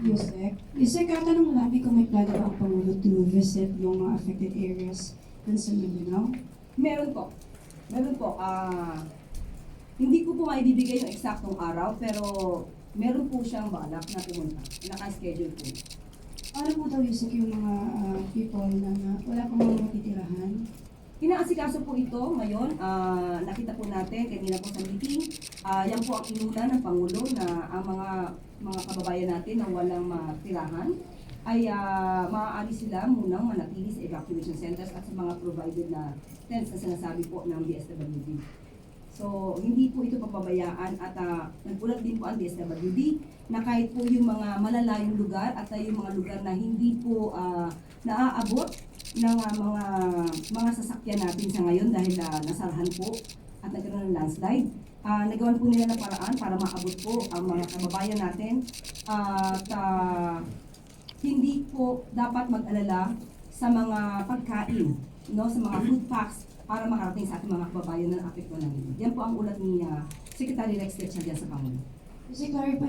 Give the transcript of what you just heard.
Yusek. Yusek, katanong namin kung may plano ba ang Pangulo to visit yung mga affected areas dun sa Mindanao. Meron po. Meron po. Hindi ko po maibibigay yung eksaktong araw, pero meron po siyang balak na pumunta. Naka-schedule po. Ano po daw, Yusek, yung mga people na wala pang mga matitirahan? Inaasikaso po ito ngayon. Nakita po natin kanina po sa meeting. Yan po ang inuna ng Pangulo na ang mga kababayan natin na walang matirahan ay maaari sila munang manatili sa evacuation centers at sa mga provided na tents na sinasabi po ng DSWD. So, hindi po ito papabayaan at nagulat din po ang DSWD na kahit po yung mga malalayong lugar at yung mga lugar na hindi po naaabot ng mga sasakyan natin sa ngayon dahil nasarahan po at nagkaroon ng landslide. Nagawan po nila ng paraan para maabot po ang mga kababayan natin at hindi po dapat mag-alala sa mga pagkain, no, sa mga food packs para makarating sa ating mga kababayan na apektuhan ng ito. Yan po ang ulat ni Secretary Rex Gatchalian sa Pangulo. Kasi clarify